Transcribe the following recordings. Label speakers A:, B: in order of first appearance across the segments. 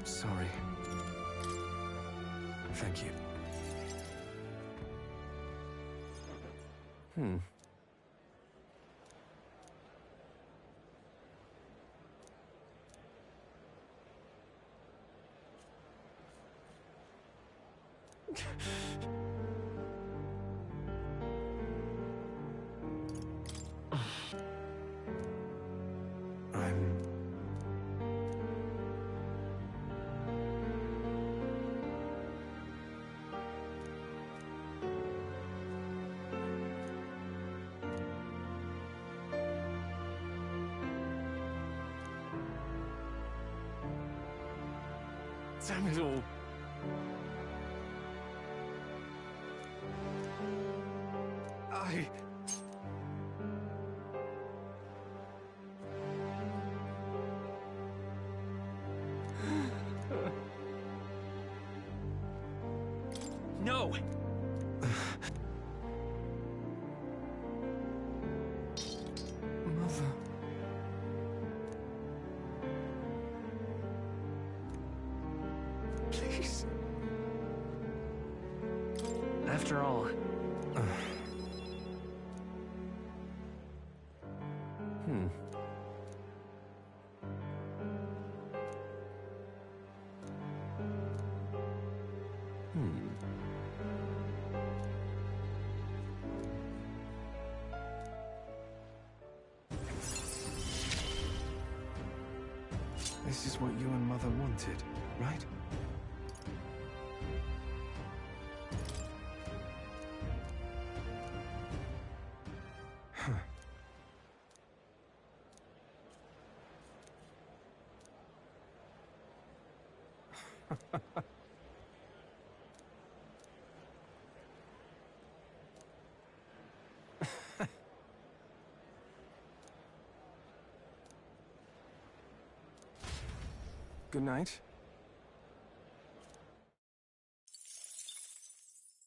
A: Sorry. Thank you. Damn it all. No! Mother... Please. After all... This is what you and Mother wanted, right? Good night.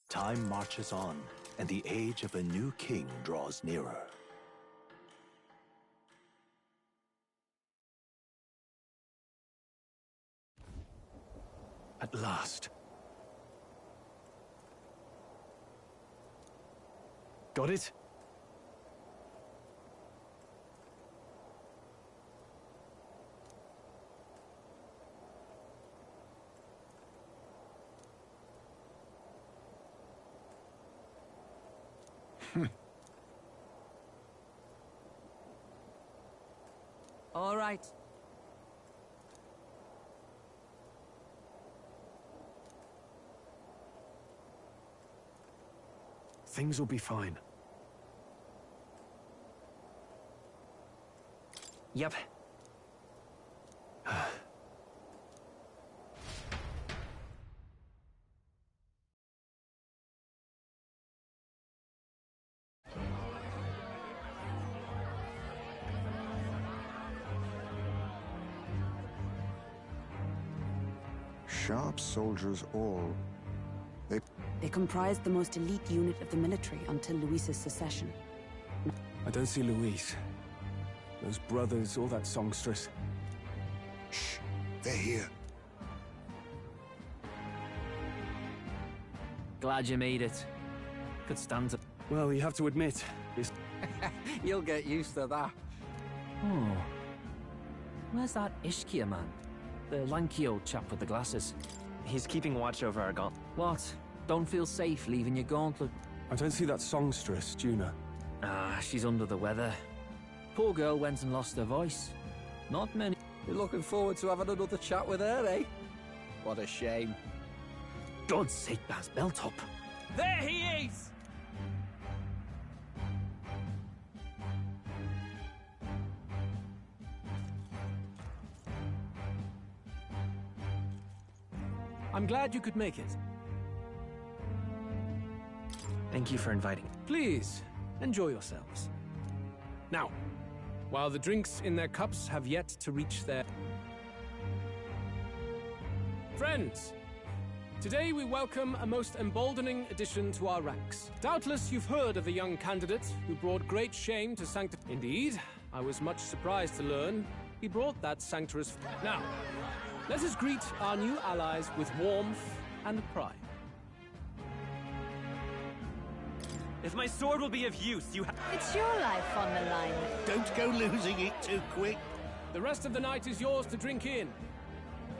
B: Time marches on, and the age of a new king draws nearer.
A: At last. Got it?
C: All right.
A: Things will be fine.
C: Yep.
D: Sharp soldiers all.
E: They comprised the most elite unit of the military until Luis's secession.
A: I don't see Luis. Those brothers, all that songstress.
D: Shh, they're here.
C: Glad you made it. Could stand to...
A: Well, you have to admit, this...
C: You'll get used to that. Oh. Where's that Ishkia man? The lanky old chap with the glasses.
F: He's keeping watch over our gauntlet.
C: What? Don't feel safe leaving your gauntlet?
A: I don't see that songstress, Junah.
C: Ah, she's under the weather. Poor girl went and lost her voice. Not many...
G: You're looking forward to having another chat with her, eh? What a shame.
C: God's sake, Baz, belt up.
F: There he is!
H: I'm glad you could make it.
F: Thank you for inviting.
H: Please, enjoy yourselves. Now, while the drinks in their cups have yet to reach their... Friends, today we welcome a most emboldening addition to our ranks. Doubtless you've heard of the young candidate who brought great shame to Sancti... Indeed, I was much surprised to learn He brought that sanctuous... Now, let us greet our new allies with warmth and pride.
F: If my sword will be of use, you have...
I: It's your life on the line.
J: Don't go losing it too quick.
H: The rest of the night is yours to drink in.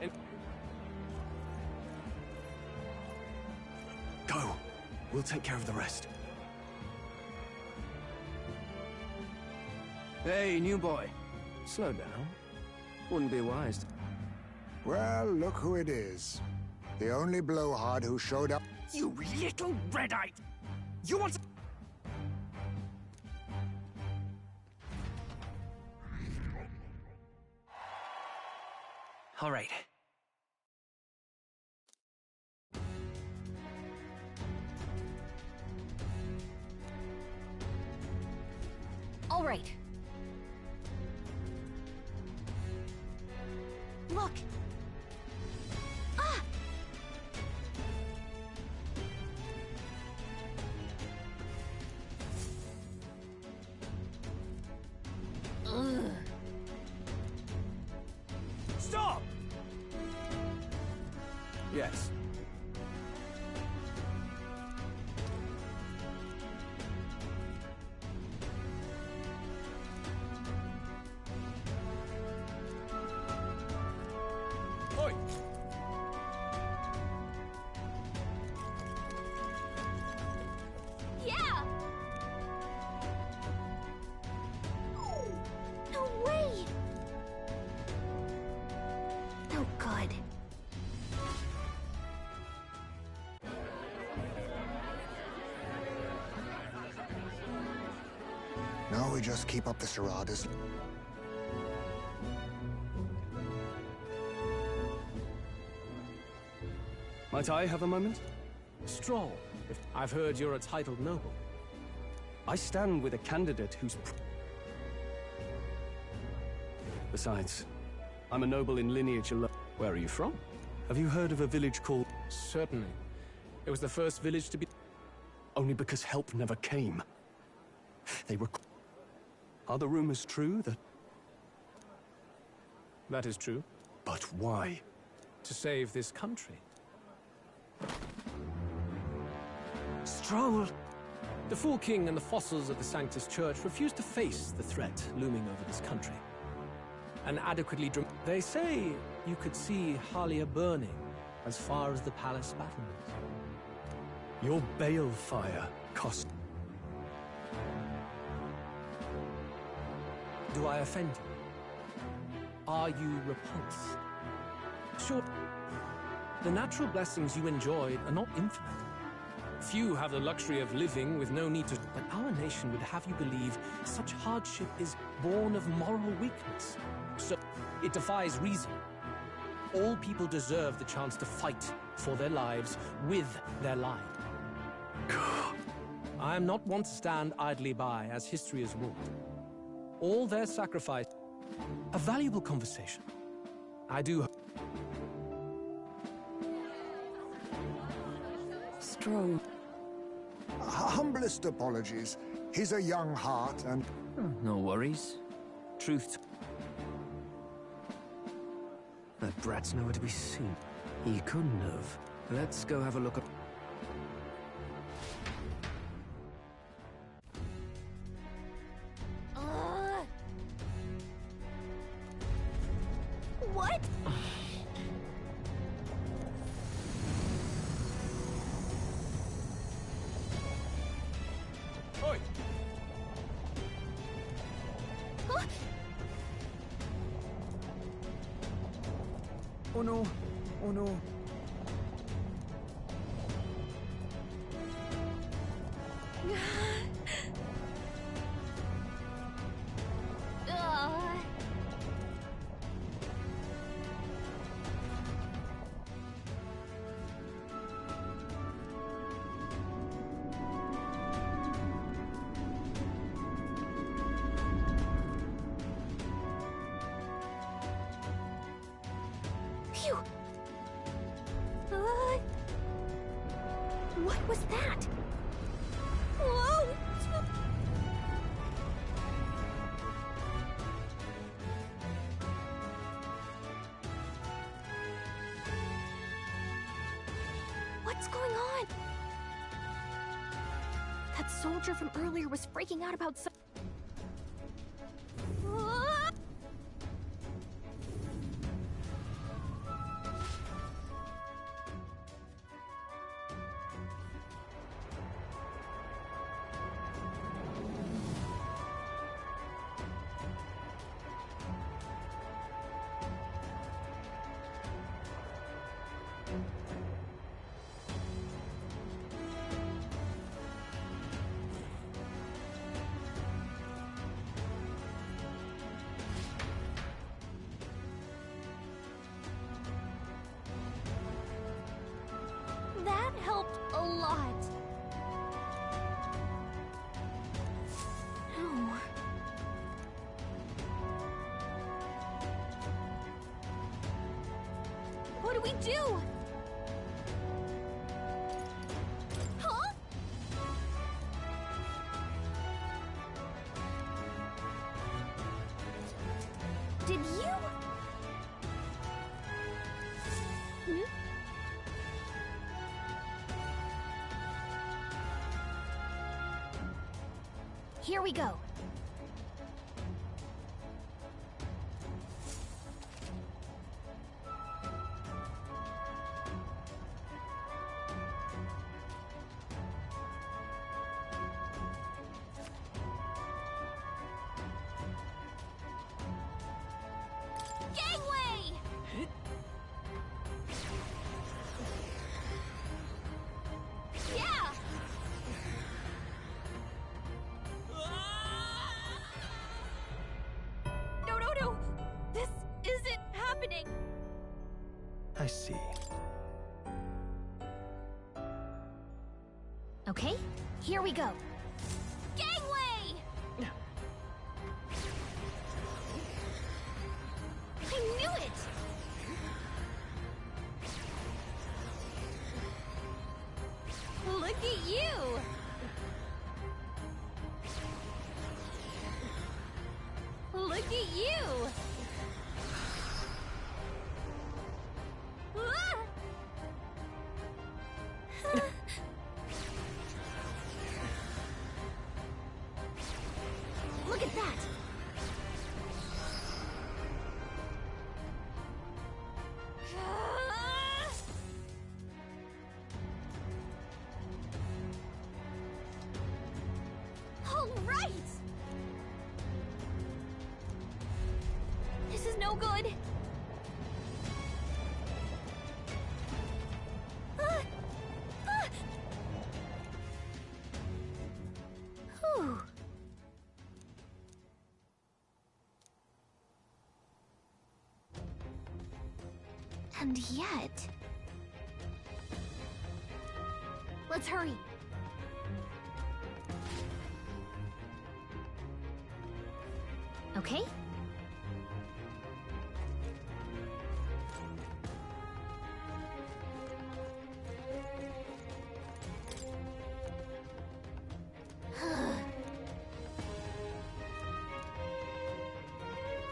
H: And...
A: Go. We'll take care of the rest.
C: Hey, new boy. Slow down. Wouldn't be wise.
D: Well, look who it is. The only blowhard who showed up.
F: You little red-eyed! You want... All right.
I: All right. Look. Ah! Ugh.
F: Stop!
C: Yes.
H: Oi!
I: Yeah! No way! No good.
D: Now we just keep up the charadas.
A: Might I have a moment?
H: Stroll. I've heard you're a titled noble.
A: I stand with a candidate who's... Besides, I'm a noble in lineage alone. Where are you from? Have you heard of a village called...
H: Certainly. It was the first village to be...
A: Only because help never came. They were... Are the rumors true that...
H: That is true.
A: But why?
H: To save this country.
C: Stroll!
H: The Fool King and the fossils of the Sanctus Church refuse to face the threat looming over this country. An adequately They say you could see Halia burning as far as the palace battlements.
A: Your balefire cost...
H: Do I offend you? Are you repulsed? Sure, the natural blessings you enjoyed are not infinite. Few have the luxury of living with no need to... But our nation would have you believe such hardship is born of moral weakness. So, it defies reason. All people deserve the chance to fight for their lives with their lives. I am not one to stand idly by, as history has wrought. All their sacrifice... A valuable conversation. I do...
E: Stroll.
D: Humblest apologies. He's a young heart and...
C: No worries. Truth... That brat's nowhere to be seen. He couldn't have. Let's go have a look at...
I: What?
H: Oi!
I: Huh?
C: Oh no. Oh no.
I: Phew. What was that? Whoa! What's going on? That soldier from earlier was freaking out about some... That helped a lot. No. What do we do? Huh? Did you? Hmm? Here we go. Gangway! Yeah! No. This isn't happening.
B: I see.
I: Okay, here we go. Gangway! I knew it! Look at you! Look at you! Ah! Look at that! All right! This is no good. Whew. And yet... Let's hurry. Okay?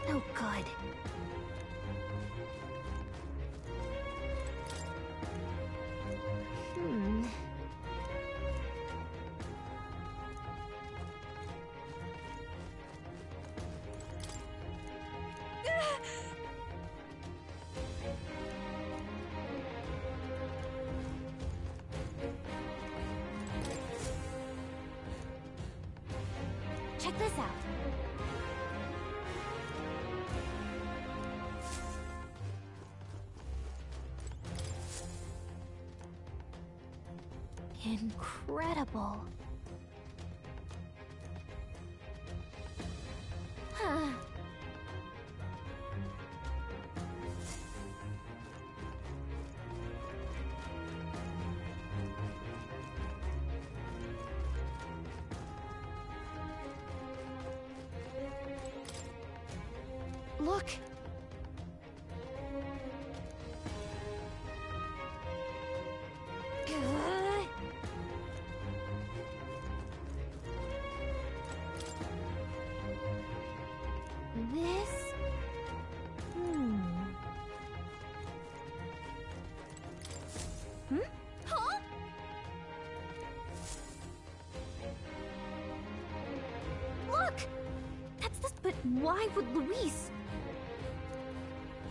I: Oh, God. Check this out. Incredible. Huh. Look. This... Hmm? Huh? But why would Luis?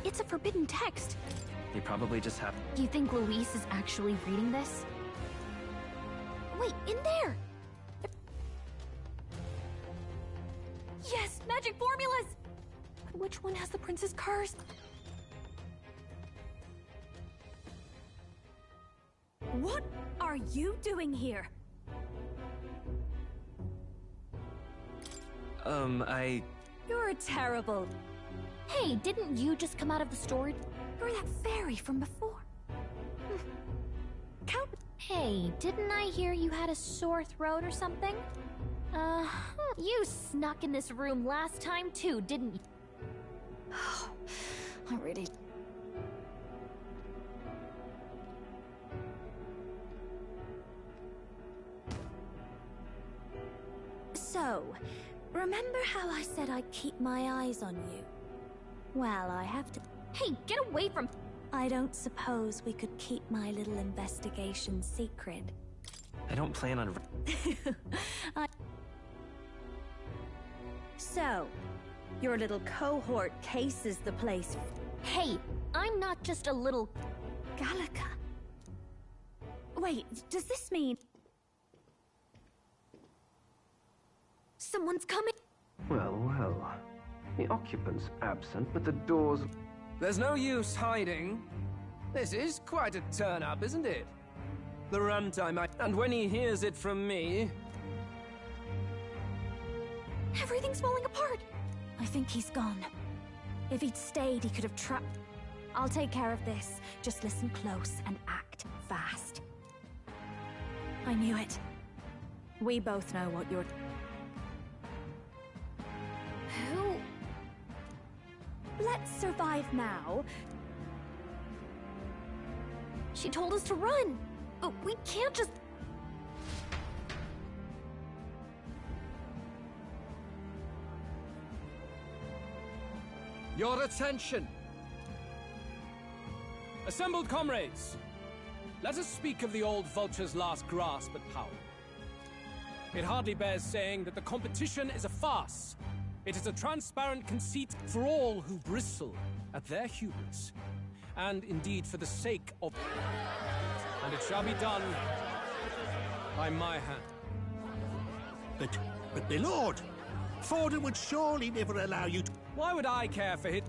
I: It's a forbidden text.
F: He probably just had.
I: You think Luis is actually reading this? Wait, in there! Yes, magic formulas! But which one has the prince's curse? What are you doing here?
K: You're terrible.
I: Hey, didn't you just come out of the storage? You're that fairy from before. Count. Hey, didn't I hear you had a sore throat or something? You snuck in this room last time too, didn't you?
K: I really... So, remember how I said I'd keep my eyes on you? Well, I have to...
I: Hey, get away from...
K: I don't suppose we could keep my little investigation secret.
F: I don't plan on.
K: So, your little cohort cases the place.
I: Hey, I'm not just a little...
K: Gallica. Wait, does this mean...
I: Someone's coming?
C: Well, well. The occupant's absent, but the door's...
H: There's no use hiding. This is quite a turn-up, isn't it? The runtime, and when he hears it from me...
I: Everything's falling apart.
K: I think he's gone. If he'd stayed, he could have trapped... I'll take care of this. Just listen close and act fast. I knew it. We both know what you're...
I: Who?
K: Let's survive now.
I: She told us to run. But we can't just...
H: Your attention! Assembled comrades! Let us speak of the old vulture's last grasp at power. It hardly bears saying that the competition is a farce. It is a transparent conceit for all who bristle at their hubris. And indeed for the sake of... And it shall be done by my hand.
J: But my lord, Forden would surely never allow you to...
H: Why would I care for it?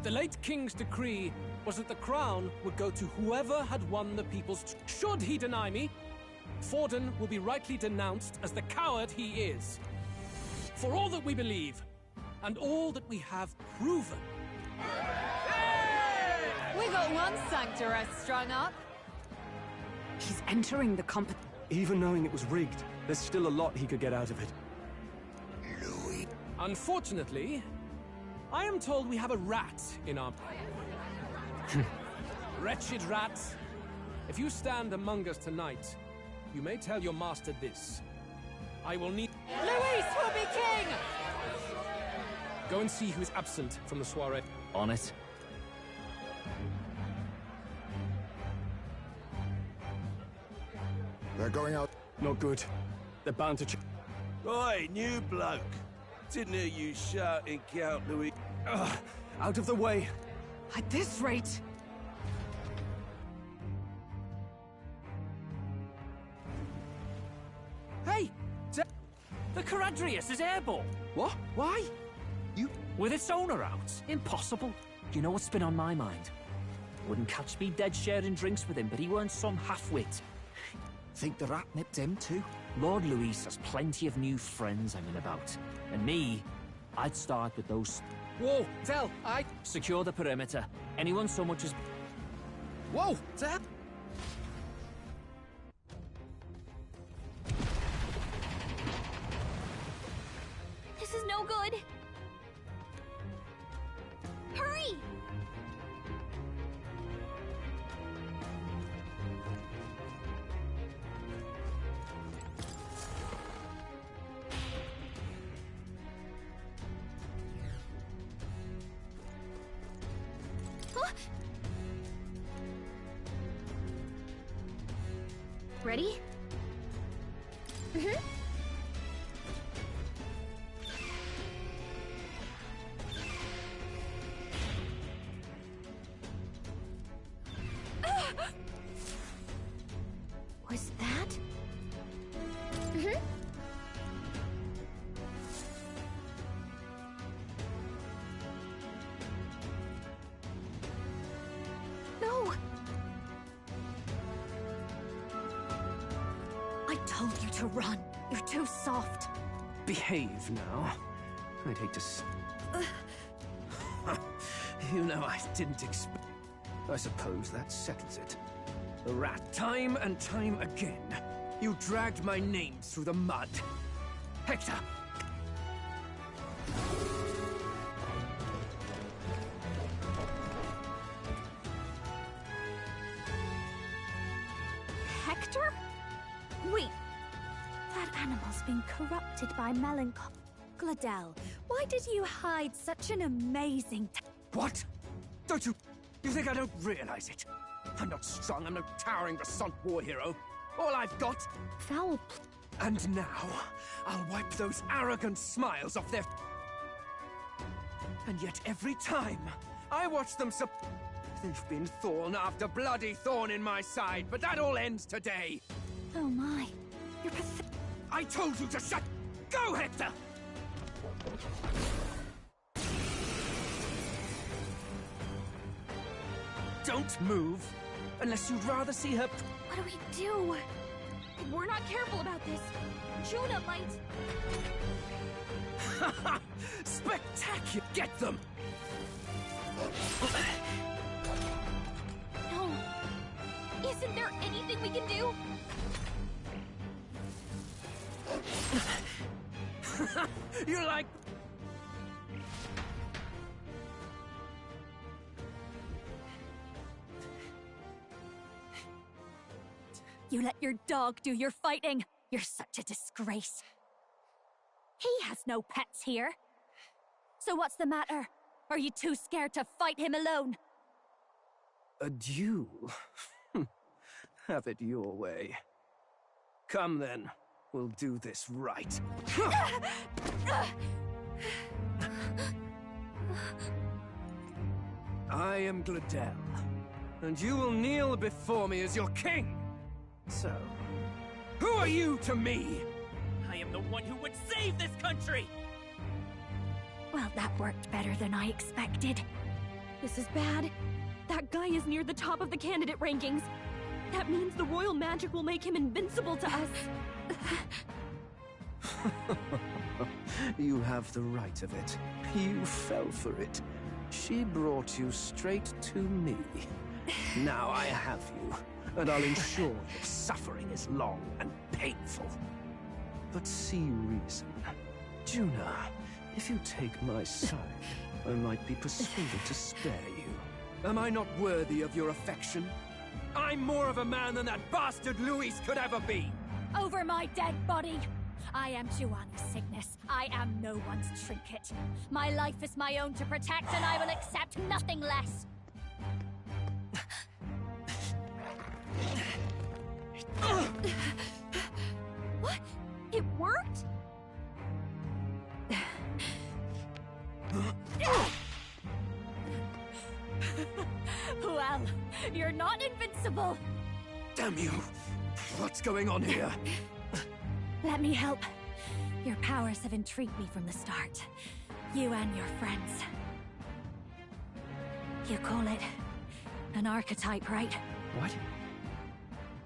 H: The late king's decree was that the crown would go to whoever had won the people's... Should he deny me, Forden will be rightly denounced as the coward he is. For all that we believe, and all that we have proven.
K: We got one sanctuary strung up.
E: He's entering the
A: Even knowing it was rigged, there's still a lot he could get out of it.
J: Louis.
H: Unfortunately, I am told we have a rat in our... Wretched rat. If you stand among us tonight, you may tell your master this. I will need...
K: Luis will be king!
H: Go and see who is absent from the soiree.
C: On it.
D: They're going out.
A: Not good. They're bound to...
L: Oi, new bloke. Didn't hear you shouting, Count Louis.
A: Ugh, out of the way.
E: At this rate...
F: Hey! The Caradrius is airborne!
C: What? Why?
F: With its owner out? Impossible.
C: Do you know what's been on my mind? Wouldn't catch me dead sharing drinks with him, but he weren't some half-wit. Think the rat nipped him too? Lord Luis has plenty of new friends I'm in about. And me, I'd start with those...
H: Whoa,
C: Secure the perimeter. Anyone so much as...
H: Whoa, Dad!
I: This is no good. Hurry! Huh? Ready?
K: told you to run. You're too soft.
H: Behave now. I'd hate to You know, I didn't expect... I suppose that settles it. The rat, time and time again. You dragged my name through the mud. Hector!
K: Hector? Wait. That animal's been corrupted by melancholy. Glodell, why did you hide such an amazing...
H: What? Don't you... You think I don't realize it? I'm not strong, I'm no towering Basant war hero. All I've got...
K: Foul...
H: And now, I'll wipe those arrogant smiles off their... And yet every time, I watch them They've been thorn after bloody thorn in my side, but that all ends today.
K: Oh my. You're pathetic.
H: I told you to shut... Go, Hector! Don't move, unless you'd rather see her...
K: What do we do? If we're not careful about this, Junah might...
H: Spectacular! Get them!
K: No. Isn't there anything we can do?
H: You like...
K: You let your dog do your fighting. You're such a disgrace. He has no pets here. So what's the matter? Are you too scared to fight him alone?
H: A duel? Have it your way. Come then, we'll do this right. I am Glodell, and you will kneel before me as your king. So, who are you to me?
F: I am the one who would save this country!
K: Well, that worked better than I expected.
M: This is bad. That guy is near the top of the candidate rankings. That means the royal magic will make him invincible to us.
H: You have the right of it. You fell for it. She brought you straight to me. Now I have you, and I'll ensure your suffering is long and painful. But see reason. Junah, if you take my side, I might be persuaded to spare you. Am I not worthy of your affection? I'm more of a man than that bastard Luis could ever be!
K: Over my dead body! I am Junah's sickness. I am no one's trinket. My life is my own to protect, and I will accept nothing less. What? It worked? Well, you're not invincible.
H: Damn you! What's going on here?
K: Let me help. Your powers have intrigued me from the start. You and your friends. You call it an archetype, right?
H: What?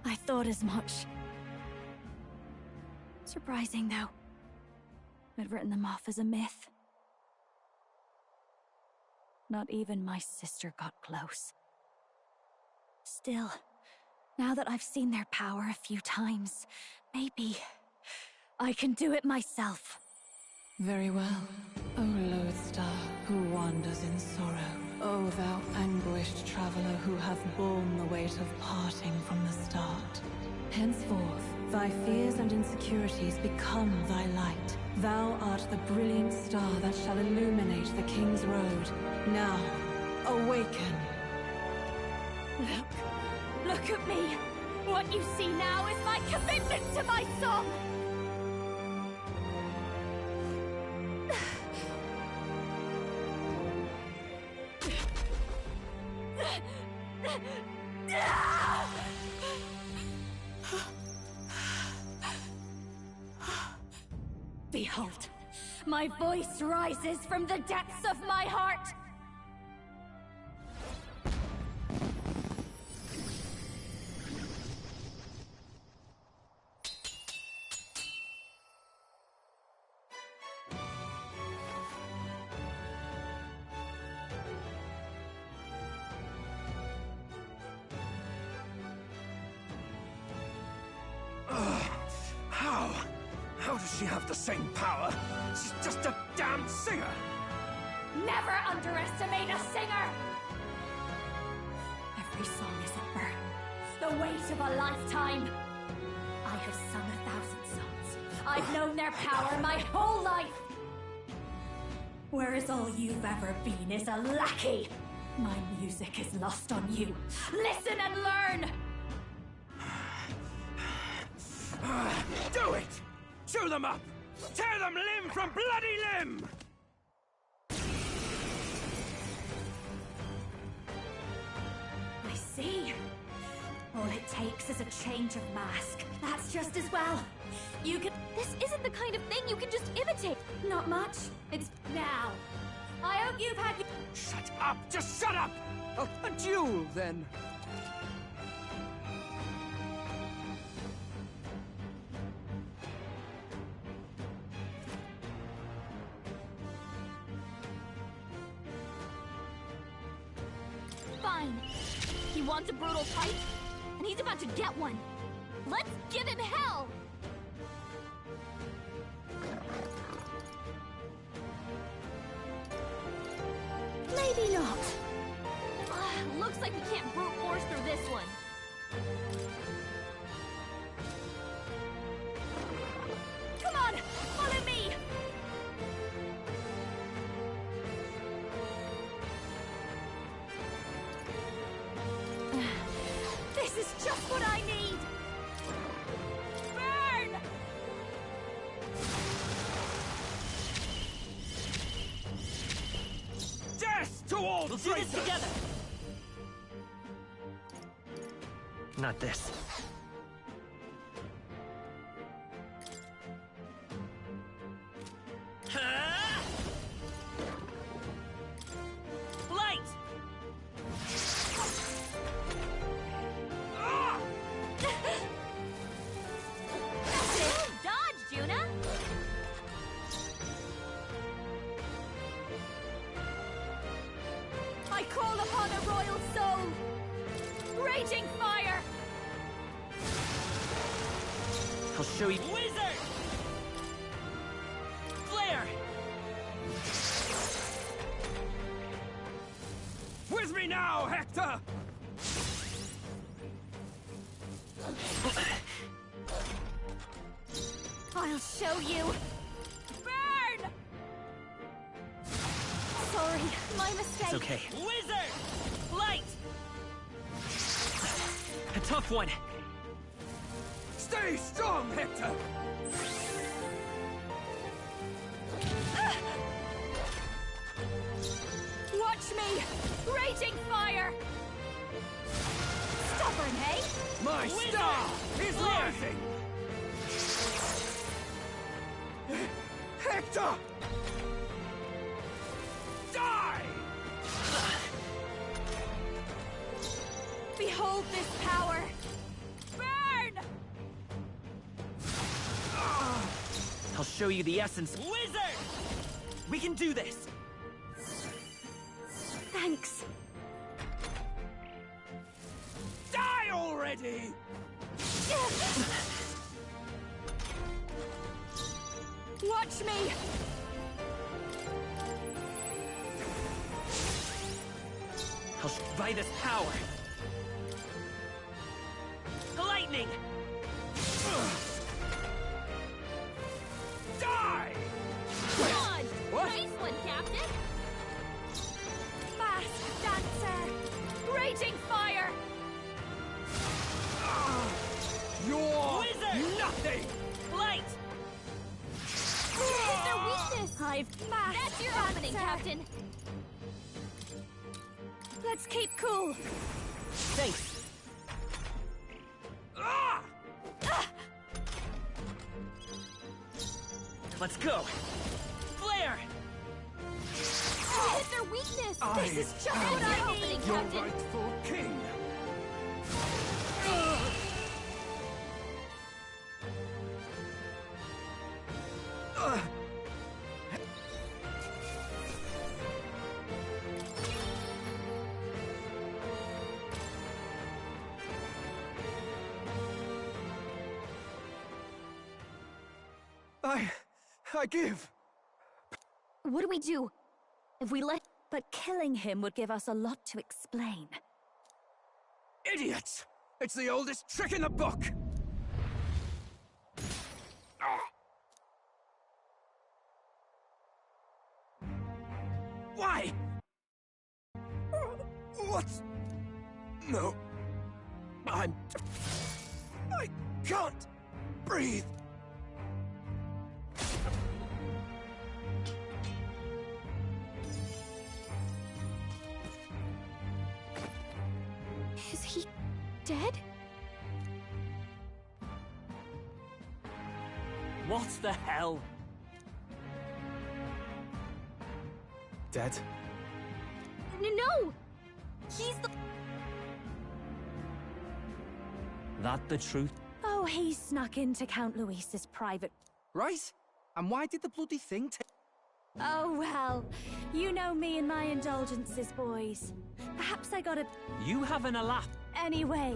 K: I thought as much. Surprising, though. I'd written them off as a myth. Not even my sister got close. Still, now that I've seen their power a few times, maybe I can do it myself.
N: Very well, O lodestar who wanders in sorrow. O thou anguished traveler who hath borne the weight of parting from the start. Henceforth, thy fears and insecurities become thy light. Thou art the brilliant star that shall illuminate the King's Road. Now, awaken!
K: Look at me! What you see now is my commitment to my song! Behold, my voice rises from the depths of my heart!
H: does she have the same power? She's just a damn singer!
K: Never underestimate a singer! Every song is a burden, the weight of a lifetime. I have sung 1,000 songs. I've known their power my whole life. Whereas all you've ever been is a lackey. My music is lost on you. Listen and learn!
H: Do it! Chew them up! Tear them limb from bloody limb!
K: I see. All it takes is a change of mask. That's just as well. You can...
I: This isn't the kind of thing you can just imitate.
K: Not much. It's now. I hope you've had...
H: Shut up! Just shut up! A duel, then.
I: Fine. He wants a brutal fight, and he's about to get one. Let's give him hell!
K: Maybe not.
I: Looks like we can't brute force through this one.
K: Come on, follow me! This is just what I need! Burn!
H: Death to all
F: We'll do this together!
C: Not this.
F: Light!
I: Dodge, Junah!
K: I call upon a royal soul! Raging fire!
C: I'll show you.
F: Wizard! Flare!
H: With me now, Hector!
K: I'll show you! Burn! Sorry, my mistake.
C: It's okay.
F: Wizard! Light!
C: A tough one.
H: Stay strong, Hector!
K: Watch me! Raging fire! Stubborn, hey?
H: My
F: Wizard!
H: star is rising! Hector! Die!
K: Behold this power! Burn!
C: I'll show you the essence.
F: Wizard! We can do this!
K: Thanks.
H: Die already!
K: Watch me!
C: By this power.
F: Lightning!
H: Die!
I: Dodge!
H: What?
I: Nice one, Captain!
K: Fast dancer! Raging fire!
H: You're
F: Wizard!
H: nothing!
F: Light!
I: Hit their weakness!
K: I've fast
I: That's your
K: dancer.
I: opening, Captain!
K: Let's keep cool.
C: Thanks.
H: Ah!
C: Let's go.
F: Flare!
I: Hit their weakness!
H: I
K: This is just
H: am
K: what I
I: opening,
K: need.
H: your
I: Captain!
H: rightful king!
A: I give.
I: What do we do? If we let...
K: But killing him would give us a lot to explain.
A: Idiots! It's the oldest trick in the book! Why? What? No. I can't breathe.
I: Is he dead?
C: What the hell?
A: Dead?
I: No! He's the...
C: That the truth?
K: Oh, he snuck into Count Luis's private...
G: Right? And why did the bloody thing take...
K: Oh, well. You know me and my indulgences, boys. Perhaps I got a...
C: You having a laugh?
K: Anyway,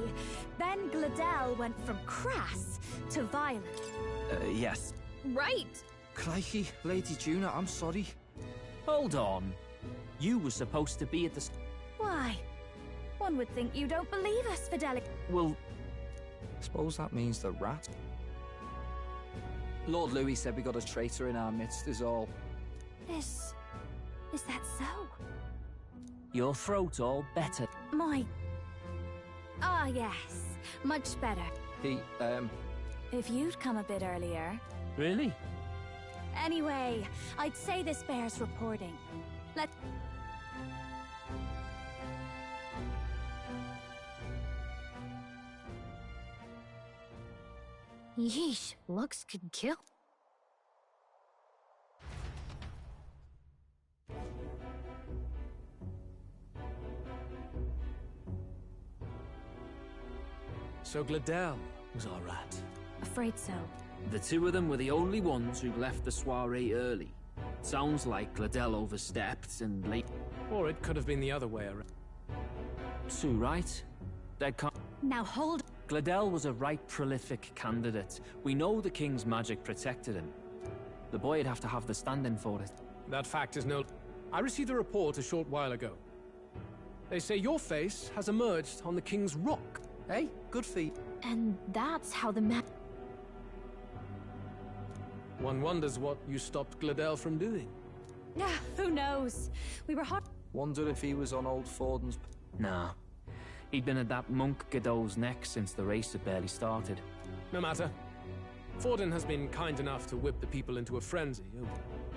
K: then Glodell went from crass to violent.
G: Yes.
I: Right!
G: Crikey, Lady Junah, I'm sorry.
C: Hold on. You were supposed to be at the...
K: Why? One would think you don't believe us, Fidelic.
C: Well...
G: Suppose that means the rat. Lord Louis said we got a traitor in our midst is all.
K: Is that so?
C: Your throat all better.
K: My... Ah, yes. Much better.
C: If
K: you'd come a bit earlier.
C: Really?
K: Anyway, I'd say this bears reporting.
I: Yeesh, looks could kill.
H: So Glodell was our rat.
K: Afraid so.
C: The two of them were the only ones who left the soiree early. Sounds like Glodell overstepped and late.
H: Or it could have been the other way around.
C: Two, right? They can't...
K: Now hold...
C: Glodell was a right prolific candidate. We know the king's magic protected him. The boy'd have to have the stand-in for it.
H: That fact is no... I received a report a short while ago. They say your face has emerged on the king's rock.
G: Hey, good feat.
I: And that's how the
H: One wonders what you stopped Glodell from doing.
K: Who knows? We were hot...
G: Wonder if he was on old Forden's...
C: Nah. He'd been at that monk Godot's neck since the race had barely started.
H: No matter. Forden has been kind enough to whip the people into a frenzy.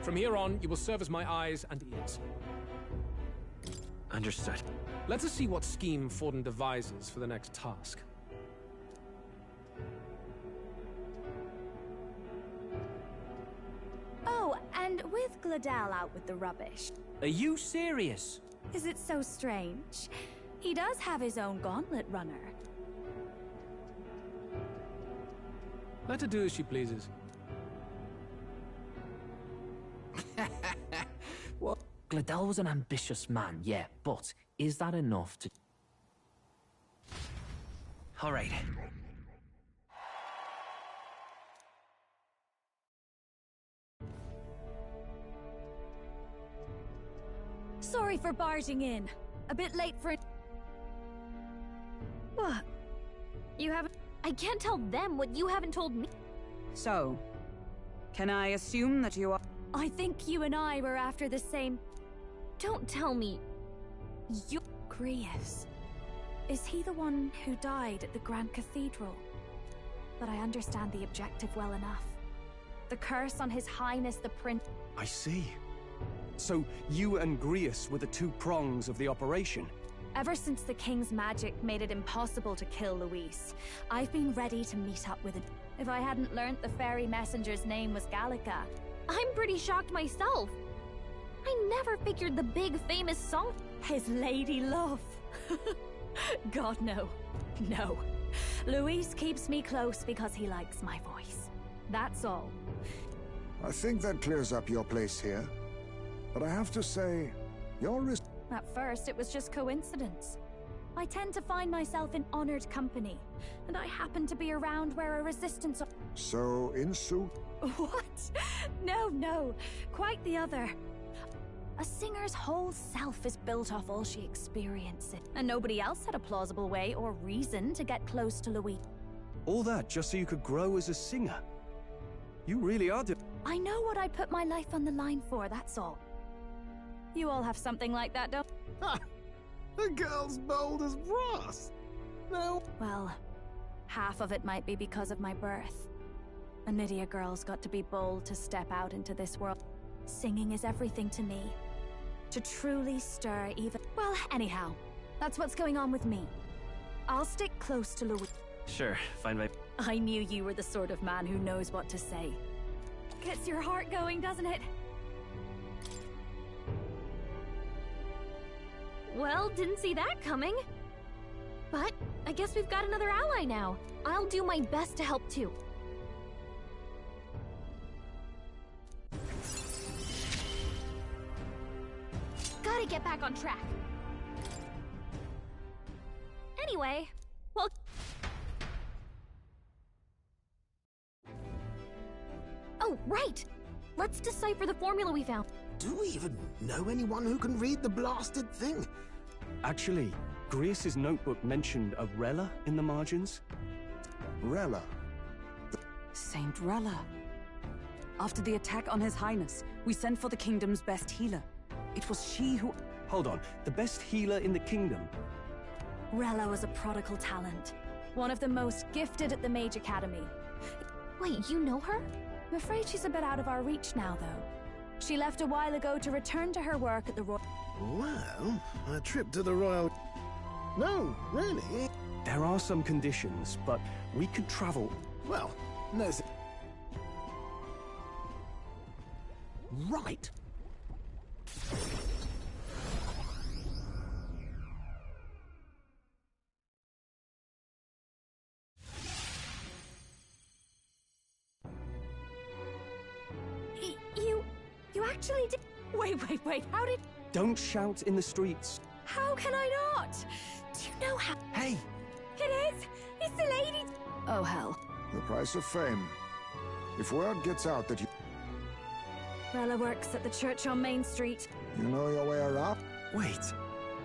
H: From here on, you will serve as my eyes and ears.
F: Understood.
H: Let us see what scheme Forden devises for the next task.
K: Oh, and with Glodell out with the rubbish.
C: Are you serious?
K: Is it so strange? He does have his own gauntlet runner.
H: Let her do as she pleases.
C: What? Glodell was an ambitious man, yeah, but is that enough to...
F: All right.
K: Sorry for barging in. A bit late for... What? You haven't...
I: I can't tell them what you haven't told me.
E: So, can I assume that you are...
K: I think you and I were after the same...
I: Don't tell me. You...
K: Grius. Is he the one who died at the Grand Cathedral? But I understand the objective well enough. The curse on His Highness the Prince...
A: I see. So, you and Grius were the two prongs of the operation?
K: Ever since the King's magic made it impossible to kill Luis, I've been ready to meet up with it. If I hadn't learnt the fairy messenger's name was Gallica.
I: I'm pretty shocked myself. I never figured the big famous song...
K: His lady love. God, no. No. Luis keeps me close because he likes my voice. That's all.
D: I think that clears up your place here. But I have to say, your risk...
K: At first, it was just coincidence. I tend to find myself in honored company, and I happen to be around where a resistance...
D: So, in suit?
K: What? No, no. Quite the other. A singer's whole self is built off all she experiences, and nobody else had a plausible way or reason to get close to Louis.
A: All that just so you could grow as a singer? You really are
K: I know what I put my life on the line for, that's all. You all have something like that, don't?
J: Ha! The girl's bold as brass. No.
K: Well, half of it might be because of my birth. A Nydia girl's got to be bold to step out into this world. Singing is everything to me. To truly stir even... Well, anyhow, that's what's going on with me. I'll stick close to Louis.
F: Sure, fine by...
K: I knew you were the sort of man who knows what to say. Gets your heart going, doesn't it?
I: Well, didn't see that coming. But I guess we've got another ally now. I'll do my best to help too. Gotta get back on track. Anyway, well... Oh, right! Let's decipher the formula we found.
J: Do we even know anyone who can read the blasted thing?
A: Actually, Grius's notebook mentioned a Rella in the margins.
D: Rella?
E: Saint Rella. After the attack on His Highness, we sent for the kingdom's best healer. It was she who...
A: Hold on, the best healer in the kingdom?
K: Rella was a prodigal talent. One of the most gifted at the Mage Academy.
I: Wait, you know her?
K: I'm afraid she's a bit out of our reach now, though. She left a while ago to return to her work at the Royal...
J: Well, a trip to the Royal... No, really?
A: There are some conditions, but we could travel...
J: Well, no... Right.
K: You actually did... Wait, how did...
A: Don't shout in the streets.
K: How can I not? Do you know how...
A: Hey!
K: It is! It's the lady... Oh, hell.
D: The price of fame. If word gets out that you...
K: Rella works at the church on Main Street.
D: You know your way around?
A: Wait,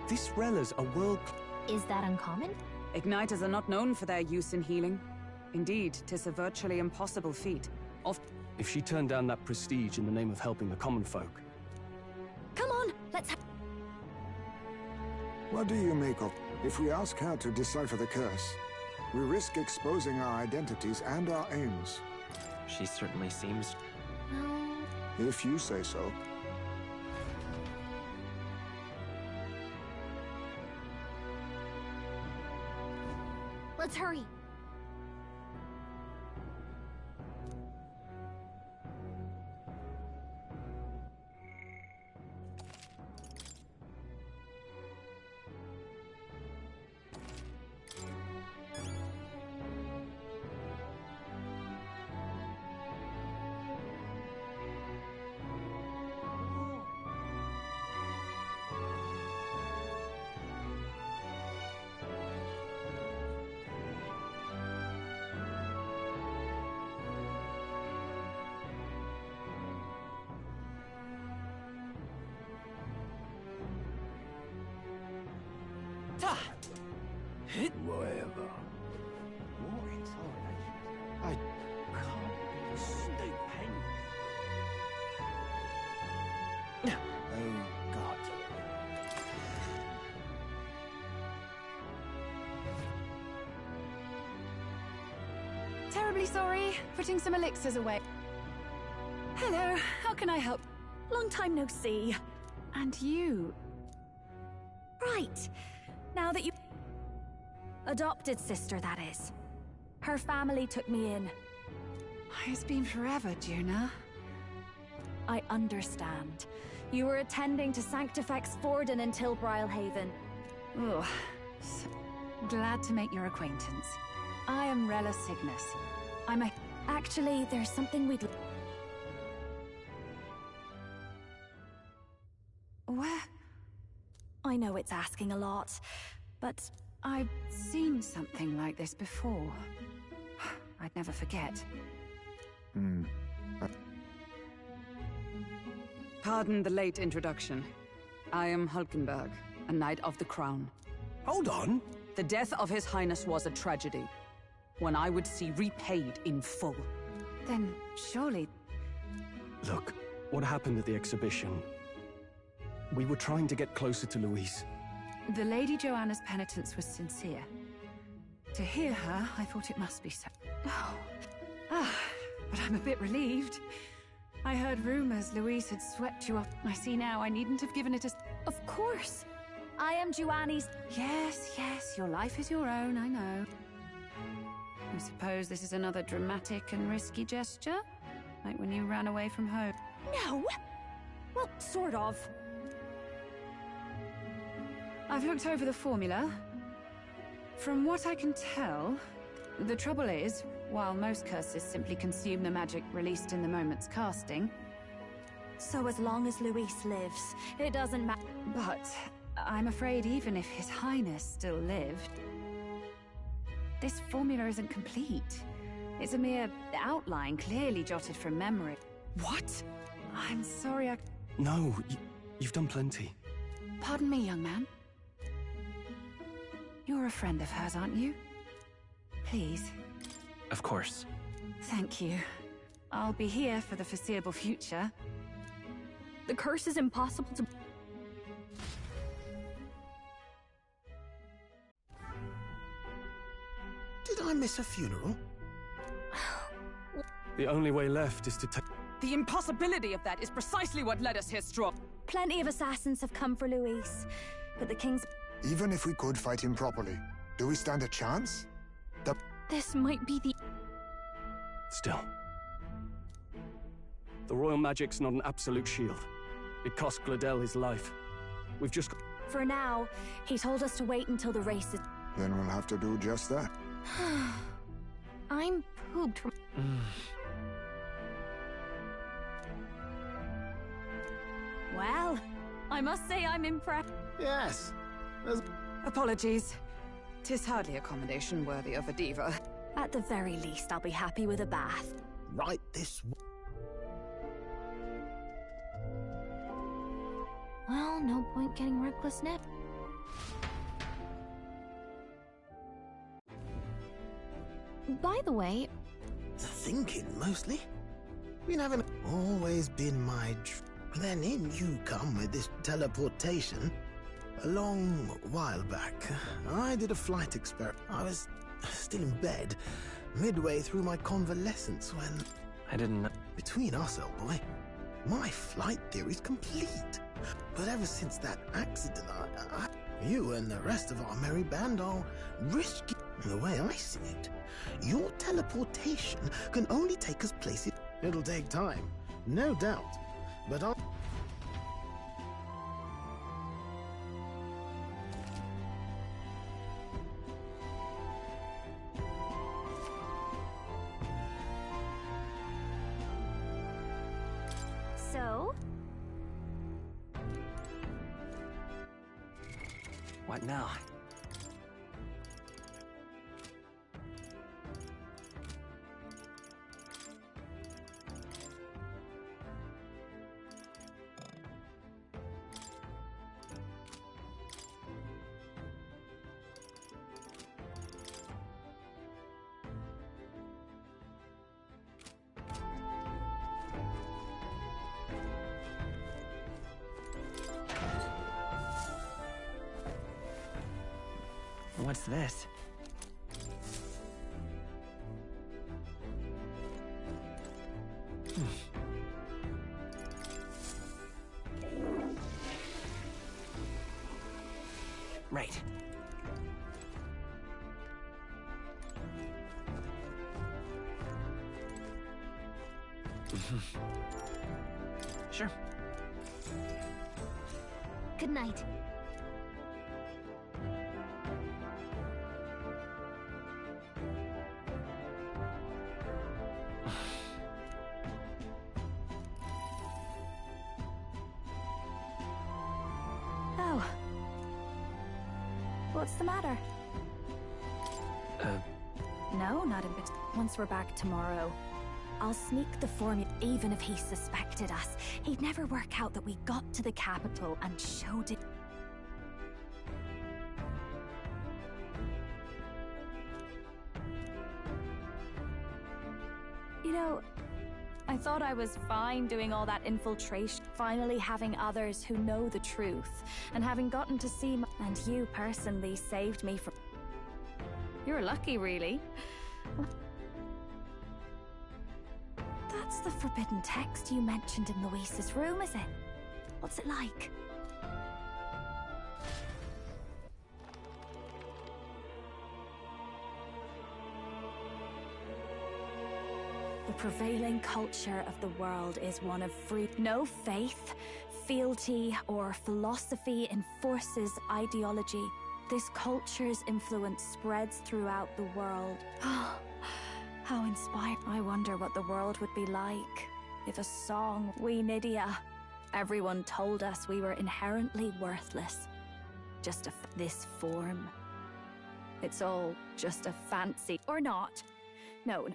A: this Rella's a world...
I: Is that uncommon?
E: Igniters are not known for their use in healing. Indeed, 'tis a virtually impossible feat.
A: If she turned down that prestige in the name of helping the common folk.
K: Come on, let's have...
D: What do you make of... If we ask her to decipher the curse, we risk exposing our identities and our aims.
F: She certainly seems...
D: If you say so.
I: Let's hurry.
L: Whatever. I can't be stupid. Oh, God.
E: Terribly sorry. Putting some elixirs away. Hello, how can I help?
K: Long time no see.
E: And you?
K: Right. Now that you... Adopted sister, that is. Her family took me in.
E: It's been forever, Junah.
K: I understand. You were attending to Sanctifex Forden until Brilhaven.
E: Oh, glad to make your acquaintance. I am Rella Cygnus. I'm a...
K: Actually, there's something we'd...
E: Where?
K: I know it's asking a lot, but...
E: I've seen something like this before. I'd never forget. Pardon the late introduction. I am Hulkenberg, a Knight of the Crown.
A: Hold on.
E: The death of His Highness was a tragedy, one I would see repaid in full. Then, surely...
A: Look, what happened at the exhibition? We were trying to get closer to Louise.
E: The Lady Joanna's penitence was sincere. To hear her, I thought it must be so. But I'm a bit relieved. I heard rumors Louise had swept you up. I see now I needn't have given it a...
K: Of course. I am Giovanni's...
E: Yes, your life is your own, I know. I suppose this is another dramatic and risky gesture? Like when you ran away from home.
K: No! Well, sort of.
E: I've looked over the formula. From what I can tell, the trouble is, while most curses simply consume the magic released in the moment's casting...
K: So as long as Louise lives, it doesn't matter.
E: But I'm afraid even if His Highness still lived, this formula isn't complete. It's a mere outline, clearly jotted from memory.
A: What?
E: I'm sorry,
A: No, you've done plenty.
E: Pardon me, young man. You're a friend of hers, aren't you? Please.
F: Of course.
E: Thank you. I'll be here for the foreseeable future.
M: The curse is impossible to...
J: Did I miss a funeral?
A: The only way left is to take...
E: The impossibility of that is precisely what led us here, Straw.
K: Plenty of assassins have come for Louise, but the king's...
D: Even if we could fight him properly, do we stand a chance?
M: This might be the...
A: Still. The royal magic's not an absolute shield. It cost Glodell his life. We've just...
K: For now, he told us to wait until the race is...
D: Then we'll have to do just that.
K: I'm pooped from... Well, I must say I'm impressed.
J: Yes.
E: Apologies. 'Tis hardly accommodation worthy of a diva.
K: At the very least, I'll be happy with a bath.
J: Right this way.
I: Well, no point getting reckless now. By the way...
J: Thinking, mostly. Been having... Always been my... Then in you come with this teleportation. A long while back, I did a flight experiment. I was still in bed, midway through my convalescence when...
F: I didn't know.
J: Between us, old boy, my flight theory's complete. But ever since that accident, you and the rest of our merry band are risky. The way I see it, your teleportation can only take us places. It'll take time, no doubt, but I'll...
K: So?
F: What now? What's this? Right. Sure.
K: Good night. Oh. What's the matter? No, not in particular. Once we're back tomorrow, I'll sneak the formula. Even if he suspected us, he'd never work out that we got to the capital and showed it. You know, I thought I was fine doing all that infiltration, finally having others who know the truth, and having gotten to see and you personally saved me from...
E: You're lucky, really.
K: That's the forbidden text you mentioned in Louise's room, is it? What's it like? The prevailing culture of the world is one of free. No faith, fealty, or philosophy enforces ideology. This culture's influence spreads throughout the world. How inspired. I wonder what the world would be like if a song, We Nydia, everyone told us we were inherently worthless. Just this form. It's all just a fancy. Or not. No,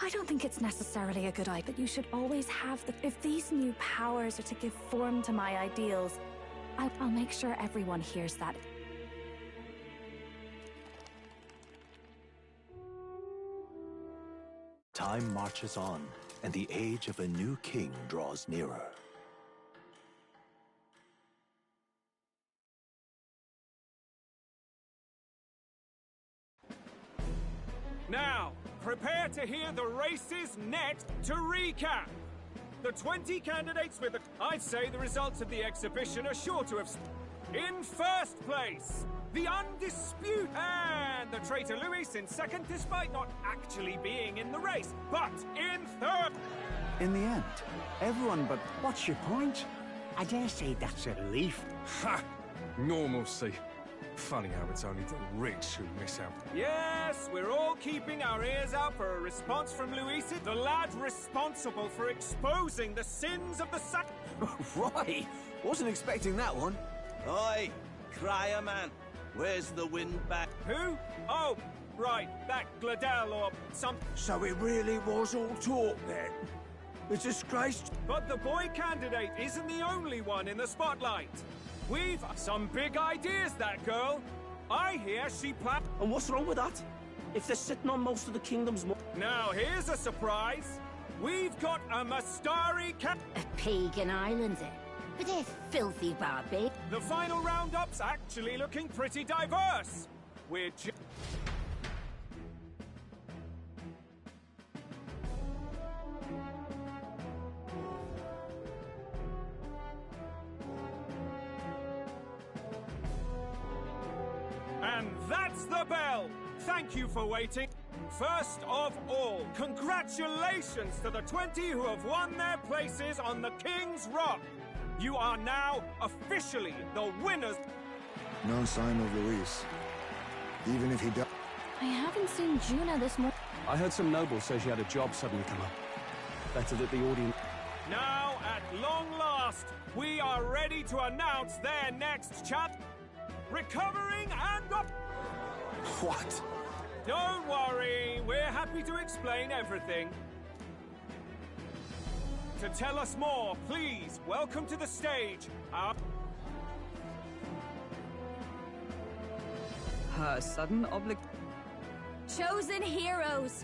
K: I don't think it's necessarily a good idea, but you should always have the... If these new powers are to give form to my ideals, I'll make sure everyone hears that.
B: Time marches on, and the age of a new king draws nearer.
O: Now, prepare to hear the races next. To recap, the 20 candidates with the... I'd say the results of the exhibition are sure to have... In first place, the undisputed, and the traitor Luis in second, despite not actually being in the race, but in third.
P: In the end, everyone but... What's your point? I dare say that's a relief.
Q: Ha! Normalcy. Funny how it's only the rich who miss out.
O: Yes, we're all keeping our ears out for a response from Luis, the lad responsible for exposing the sins of the sack.
G: Right, wasn't expecting that one.
L: Oi, crier man, where's the wind back?
O: Who? Oh, right, that Glodell or some...
L: So it really was all talk then? It's disgraced.
O: But the boy candidate isn't the only one in the spotlight. We've some big ideas, that girl. I hear she planned...
R: And what's wrong with that? If they're sitting on most of the kingdom's...
O: Now, here's a surprise. We've got a Mastari
S: A pagan island, but they're filthy barbie.
O: The final roundup's actually looking pretty diverse. We're And that's the bell! Thank you for waiting. First of all, congratulations to the 20 who have won their places on the King's Rock. You are now officially the winners.
D: No sign of Luis. Even if he does...
I: I haven't seen Junah this morning.
A: I heard some noble say she had a job suddenly come up. Better that the audience...
O: Now, at long last, we are ready to announce their next champ. Recovering and up.
G: What?
O: Don't worry, we're happy to explain everything. To tell us more, please welcome to the stage our...
E: Her sudden
K: Chosen heroes!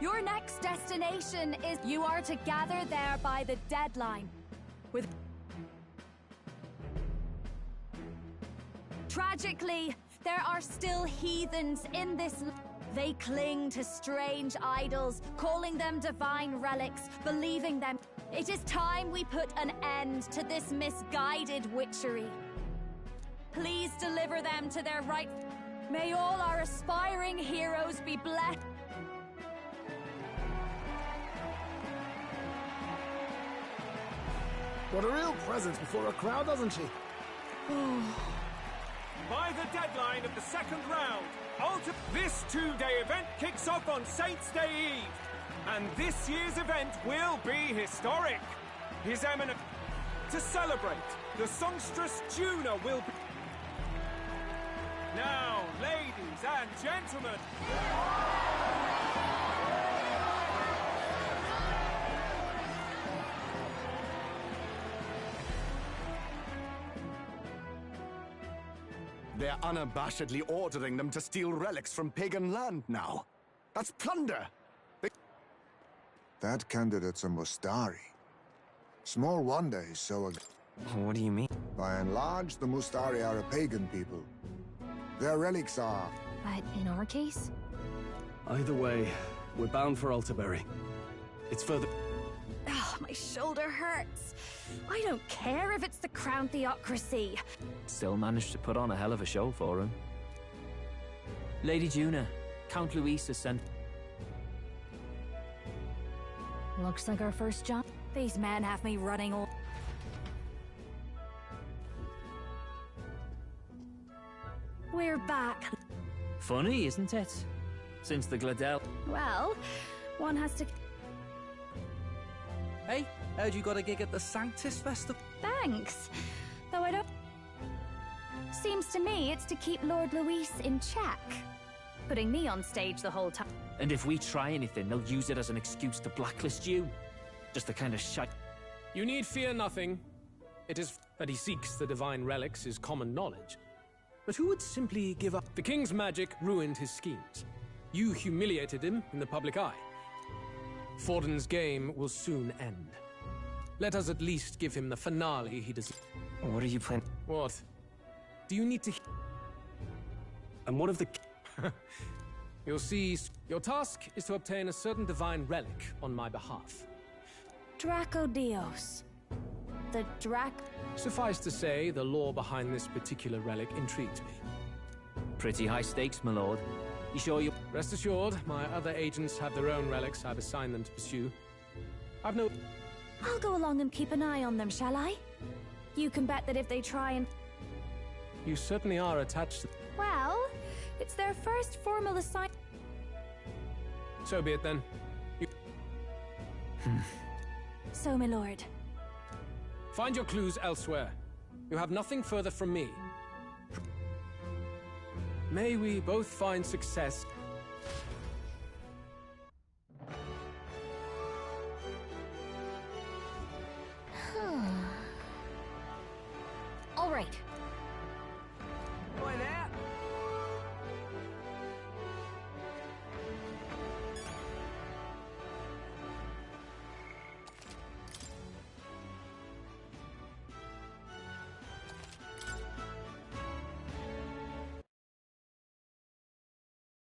K: Your next destination is... You are to gather there by the deadline. With... Tragically, there are still heathens in this... They cling to strange idols, calling them divine relics, believing them... It is time we put an end to this misguided witchery. Please deliver them to their right... May all our aspiring heroes be blessed.
J: What a real presence before a crowd, doesn't she?
O: By the deadline of the second round, this two-day event kicks off on Saints' Day Eve. And this year's event will be historic. His Eminence... To celebrate, the songstress Junah will be... Now, ladies and gentlemen...
A: They're unabashedly ordering them to steal relics from pagan land now. That's plunder!
D: That candidate's a Mustari. Small wonder he's so...
F: What do you mean?
D: By and large, the Mustari are a pagan people. Their relics are...
K: But in our case?
A: Either way, we're bound for Alterbury. It's further...
K: Oh, my shoulder hurts. I don't care if it's the Crown Theocracy.
C: Still managed to put on a hell of a show for him. Lady Junah, Count Luis has sent...
K: Looks like our first job. These men have me running all... We're back.
C: Funny, isn't it? Since the Glodell...
K: Well, one has to...
G: Hey, heard you got a gig at the Sanctus Festival?
K: Thanks. Though I don't... Seems to me it's to keep Lord Luis in check. Putting me on stage the whole time.
C: And if we try anything, they'll use it as an excuse to blacklist you. Just the kind of shite...
H: You need fear nothing. It is that he seeks the divine relics is common knowledge. But who would simply give up? The king's magic ruined his schemes. You humiliated him in the public eye. Forden's game will soon end. Let us at least give him the finale he deserves.
F: What are you planning?
H: What? Do you need to...
A: And what of the...
H: You'll see, your task is to obtain a certain divine relic on my behalf.
K: Draco Dios. The Drac...
H: Suffice to say, the lore behind this particular relic intrigues me.
C: Pretty high stakes, my lord. You sure you...
H: Rest assured, my other agents have their own relics I've assigned them to pursue. I've no...
K: I'll go along and keep an eye on them, shall I? You can bet that if they try and...
H: You certainly are attached to...
K: Well, it's their first formal assignment.
H: So be it then.
K: So, my lord.
H: Find your clues elsewhere. You have nothing further from me. May we both find success.
I: All right,